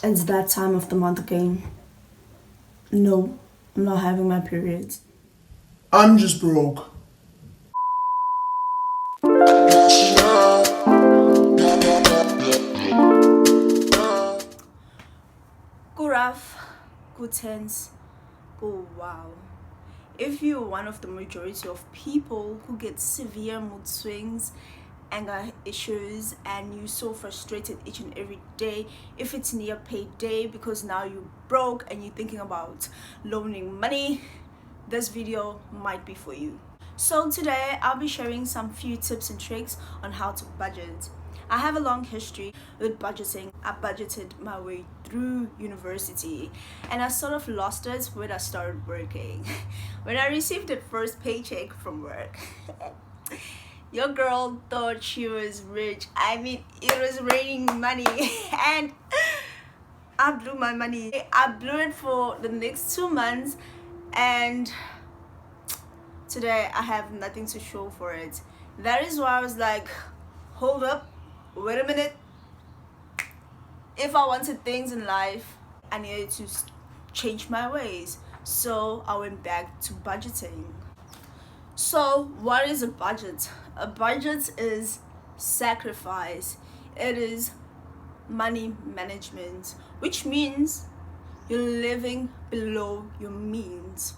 It's that time of the month again. No, I'm not having my periods. I'm just broke. Go rough, go tense, go wow. If you're one of the majority of people who get severe mood swings, anger issues, and you're so frustrated each and every day, if it's near payday because now you're broke and you're thinking about loaning money, this video might be for you. So today I'll be sharing some few tips and tricks on how to budget. I have a long history with budgeting. I budgeted my way through university and I sort of lost it when I started working. When I received the first paycheck from work, your girl thought she was rich. I mean, it was raining money and I blew my money. I blew it for the next 2 months and today I have nothing to show for it. That is why I was like, hold up, wait a minute. If I wanted things in life, I needed to change my ways. So I went back to budgeting. So what is a budget? A budget is sacrifice. It is money management, which means you're living below your means.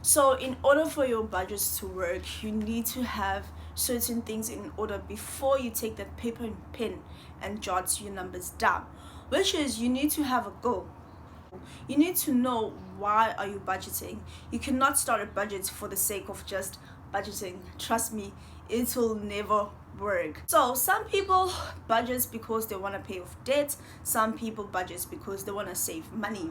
So in order for your budgets to work, you need to have certain things in order before you take that paper and pen and jot your numbers down, which is you need to have a goal. You need to know why are you budgeting. You cannot start a budget for the sake of just budgeting. Trust me, it will never work. So some people budget because they want to pay off debt. Some people budget because they want to save money.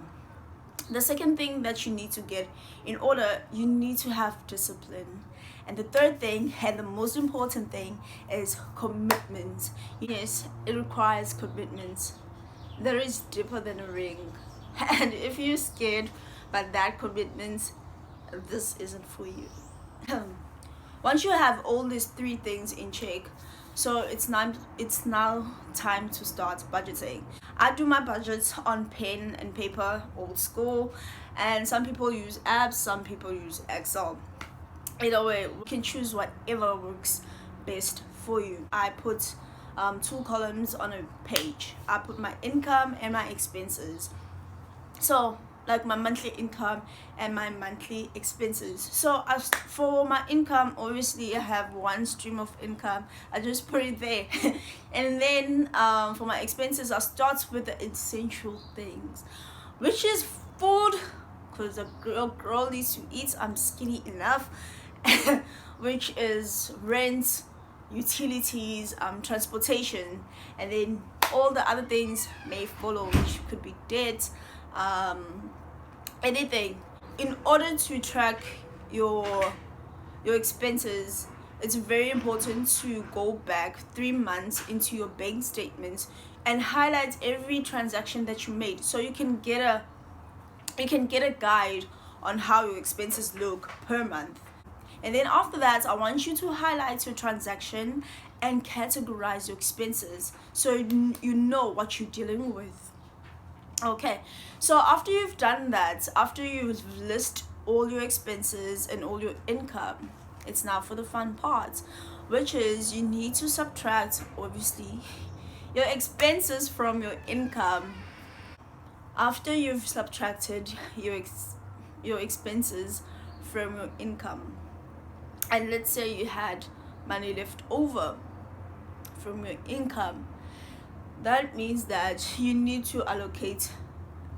The second thing that you need to get in order, you need to have discipline. And the third thing, and the most important thing, is commitment. Yes, it requires commitment. There is deeper than a ring. And if you're scared by that commitment, this isn't for you. Once you have all these three things in check, so it's now time to start budgeting. I do my budgets on pen and paper, old school, and some people use apps, some people use Excel. Either way, you can choose whatever works best for you. I put 2 columns on a page. I put my income and my expenses. So like my monthly income and my monthly expenses. So as for my income, obviously I have one stream of income. I just put it there. And then for my expenses, I start with the essential things, which is food, because a girl needs to eat. I'm skinny enough. Which is rent, utilities, transportation, and then all the other things may follow, which could be debt, anything. In order to track your expenses, it's very important to go back 3 months into your bank statements and highlight every transaction that you made, so you can get a guide on how your expenses look per month. And then after that, I want you to highlight your transaction and categorize your expenses so you know what you're dealing with. Okay, so after you've done that, after you've listed all your expenses and all your income, it's now for the fun part, which is you need to subtract, obviously, your expenses from your income. After you've subtracted your expenses from your income, and let's say you had money left over from your income, that means that you need to allocate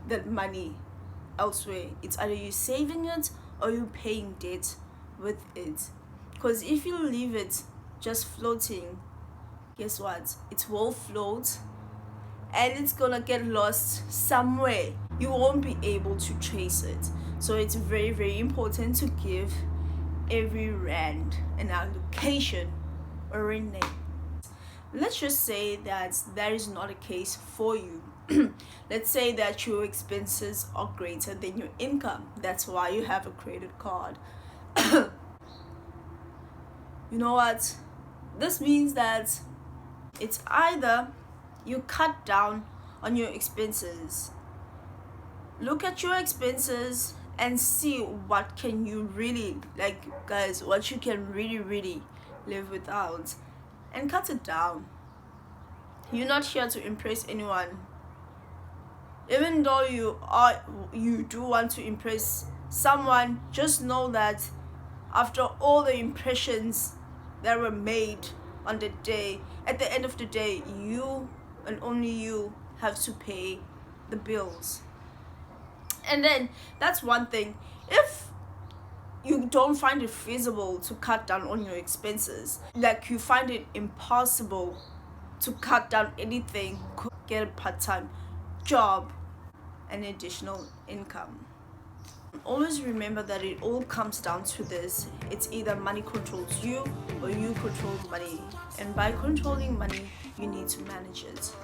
that money elsewhere. It's either you saving it or you paying debt with it. Because if you leave it just floating, guess what? It will float and it's gonna get lost somewhere. You won't be able to trace it. So it's very, very important to give every rand an allocation or a name. Let's just say that is not a case for you. Let's say that your expenses are greater than your income. That's why you have a credit card. You know what? This means that it's either you cut down on your expenses. Look at your expenses and see what can you really, like, guys, what you can really live without, and cut it down. You're not here to impress anyone. Even though you do want to impress someone, just know that after all the impressions that were made on the day, at the end of the day, you and only you have to pay the bills. And then that's one thing. If you don't find it feasible to cut down on your expenses, like you find it impossible to cut down anything, get a part-time job, an additional income. Always remember that it all comes down to this: it's either money controls you or you control money, and by controlling money you need to manage it.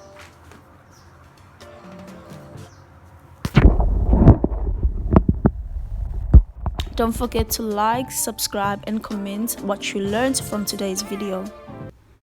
Don't forget to like, subscribe, and comment what you learned from today's video.